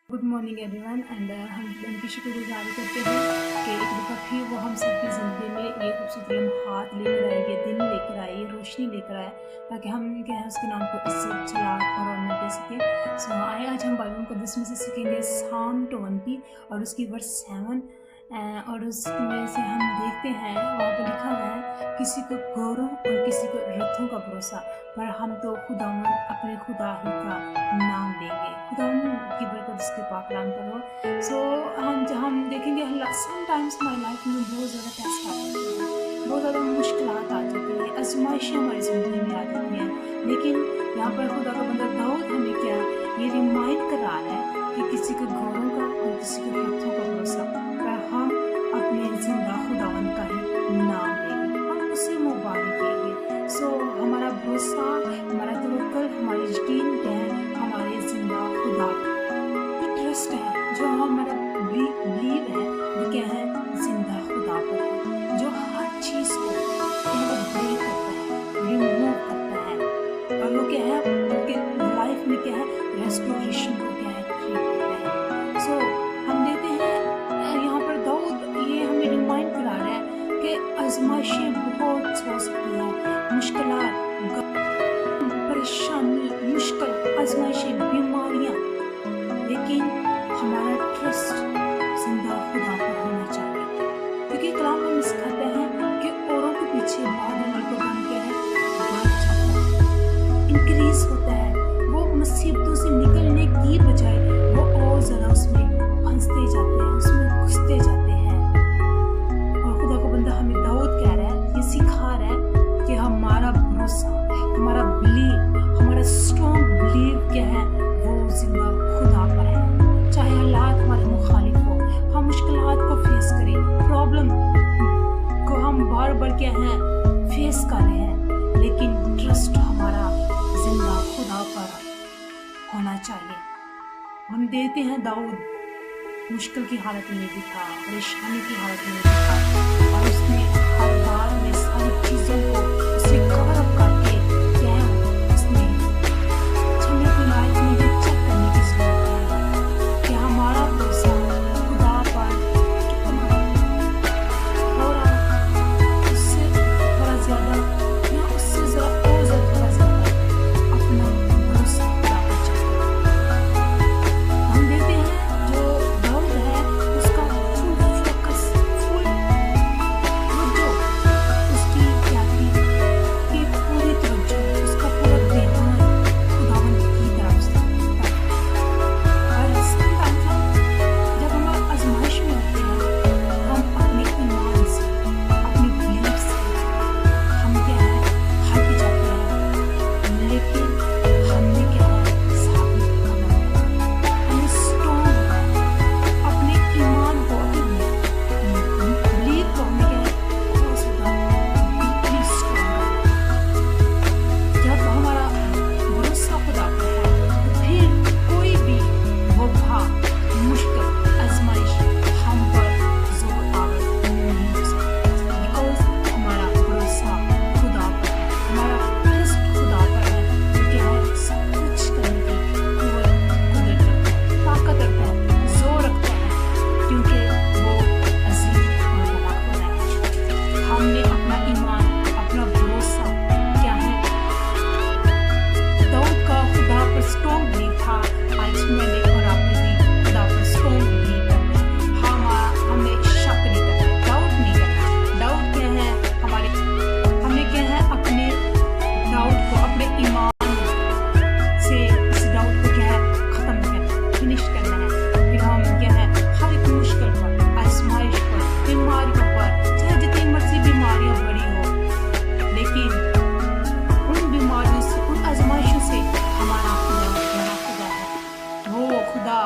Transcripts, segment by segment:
Good morning everyone and हम उनकी शुक्रगुजार करते हैं कि एक दफ़ा फिर वो हम सबकी ज़िंदगी में ये खूबसूरत लम्हात लेकर आए, ये दिन लेकर आए, ये रोशनी लेकर आए ताकि हम क्या है उसके नाम को इज्जत जलाल और ऑनर दे सकें। सो आए आज हम बाइबल मुक़द्दस में से सीखेंगे साम 20 और उसकी वर्स 7 और उसमें से हम देखते हैं वहाँ पर लिखा हुआ है किसी को गौरों और किसी को रथों का भरोसा, पर हम तो खुदावन अपने खुदा ही का नाम लेंगे। खुदावन की बरकत उसके पाक नाम पर हो। सो हम देखेंगे समटाइम्स हमारी लाइफ में बहुत ज़्यादा टेस्ट आ जाते हैं, बहुत ज़्यादा मुश्किलात आ जाती है, आजमाइशें हमारी ज़िंदगी में आ जाती हैं, लेकिन यहाँ पर खुदा का बंदा दाऊद हमें क्या ये रिमाइंड कर रहा है कि किसी को गौरों का और किसी को रथों का भरोसा, पर हम अपने जिंदा खुदावन का ही नाम लेंगे, हम उसे मुबारक देंगे। सो हमारा भरोसा, हमारा तवक्कुल, हमारी यकीन क्या है हमारे जिंदा खुदा पर, ट्रस्ट है जो हमारा बिलीव है वो क्या है जिंदा खुदा पर है, जो हर चीज़ को ब्रेक करता है, रिमूव करता है, और वो क्या है उनके लाइफ में क्या है रेस्टोरेशन को क्या है क्रिएट करता है। सो हम देखते हैं यहाँ पर दाऊद ये हमें रिमाइंड करा रहा है कि आजमाइशें बहुत हो सकती हैं, मुश्किलात, परेशानी, मुश्किल आजमाइशें, बीमारियाँ, लेकिन हमारा ट्रस्ट जिंदा खुदा पर होना चाहिए, क्योंकि कलाम हमें सिखाते हैं कि औरों के पीछे भागने को बन के है बढ़ जाता है, इंक्रीज होता है, वो मुसीबतों से निकलने की बजाय वो और ज़्यादा उसमें फंसते जाते हैं, उसमें घुसते जाते हैं। और खुदा का बंदा हमें दाऊद कह रहा है, ये सिखा रहा है कि हमारा भरोसा, हमारा बिलीव, हमारा स्ट्रॉन्ग बिलीव क्या है वो जिंदा खुदा पर है। चाहे हालात हमारे मुखालिफ हो, हम मुश्किलात को फेस करें, प्रॉब्लम को हम बार बार क्या है फेस कर रहे हैं, लेकिन ट्रस्ट हमारा जिंदा खुदा पर होना चाहिए। हम देखते हैं दाऊद मुश्किल की हालत में भी था, परेशानी की हालत में भी था, और उसने हर बार में सारी चीज़ों को उसे कवर अप करके क्या उसने हमें अपनी लाइफ में भी चेक करने की जरूरत है कि हमारा भरोसा खुदा पर कितना हो रहा है, उससे थोड़ा ज़्यादा या उससे ज़रा और ज़्यादा अपना भरोसा खुदा पर चेक करें। हम देखते हैं जो दाऊद है उसका फुल फोकस, फुल तवज्जो उसकी क्या थी कि पूरी तवज्जो उसका पूरा ध्यान खुदावन की तरफ से था। और समटाइम्स जब हम आजमाइश में होते हैं हम अपने ईमान से, अपनी बिलीफ से हम क्या है हट जाते हैं, लेकिन हमने क्या है साबित करना है, हमें स्ट्रॉन्ग होना है, अपने ईमान को, अपने बिलीव को हमें क्या है थोड़ा सा डीपली स्ट्रॉन्ग करना है। जब हमारा भरोसा खुदा पर है तो फिर कोई भी वबा, मुश्किल, आजमाइश हम पर जोर आवर नहीं हो सकती, बिकॉज हमारा भरोसा खुदा पर है, हमारा ट्रस्ट खुदा पर है, जो क्या है सब कुछ करने की कुदरत रखता है, ताकत रखता है, जोर रखता है, क्योंकि वो अजीज और बड़ा खुदा है। हमने अपना ईमान, अपना भरोसा क्या है दाऊद का खुदा पर स्ट्रॉन्ग बिलीव था, आज मैंने और आपने भी खुदा पर स्ट्रॉन्ग बिलीव करना है, हमें शक नहीं करना, डाउट नहीं करना। डाउट क्या है हमारे, हमें क्या है अपने डाउट को, अपने ईमान से इस डाउट को क्या है खत्म करना, फिनिश करना है। फिर हम क्या है हर एक मुश्किल पर, आजमाइश पर, बीमारियों पर, चाहे जितनी मर्जी बीमारियां बड़ी हो, लेकिन उन बीमारियों से, उन आजमाइशों से हमारा खुदा बड़ा खुदा है, वो खुदा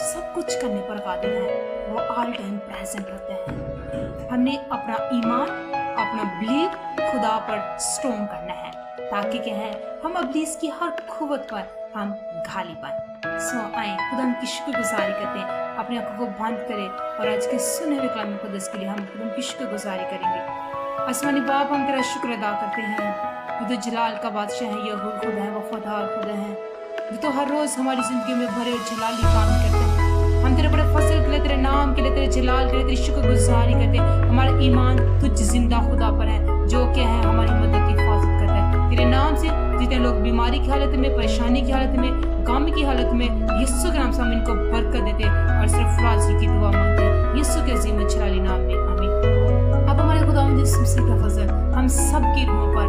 सब कुछ करने पर कादिर है, वो ऑल टाइम प्रेजेंट रहते हैं। हमने अपना ईमान, अपना बिलीव खुदा पर स्ट्रॉन्ग करना है, ताकि क्या है हम इब्लीस की हर कुव्वत पर हम घाली पाए। सो आए खुदा की शुक्रगुजारी करते हैं, अपने आंखों को बंद करें और आज के सुने हुए कलाम मुक़द्दस के लिए हम खुदा की शुक्रगुजारी करेंगे। आसमानी बाप हम तेरा शुक्र अदा करते हैं, जो जलाल का बादशाह है, यहोवा खुदा है, वफादार खुदा है, जो तो हर रोज़ हमारी ज़िंदगी में भरे और जलाली काम करते हैं। تیرے بڑے فضل کے لیے، تیرے نام کے لیے، تیرے جلال کے لیے تیری شکر گزاری کرتے ہیں۔ ہمارا ایمان تجھ زندہ خدا پر ہے جو کہ ہے ہماری مدد کی حفاظت کرتا ہے۔ تیرے نام سے جتنے لوگ بیماری کی حالت میں، پریشانی کی حالت میں، غم کی حالت میں، یسوع کے نام سے ہم ان کو برکت دیتے اور صرف راضی کی دعا مانگتے ہیں یسوع کے عظیم و جلالی نام میں، آمین۔ اب ہمارے خداوند یسوع مسیح کا فضل ہم سب کی روحوں پر۔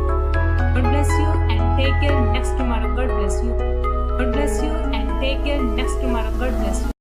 God bless you and take care next tomorrow. God bless you. God bless you and take care next tomorrow. God bless you.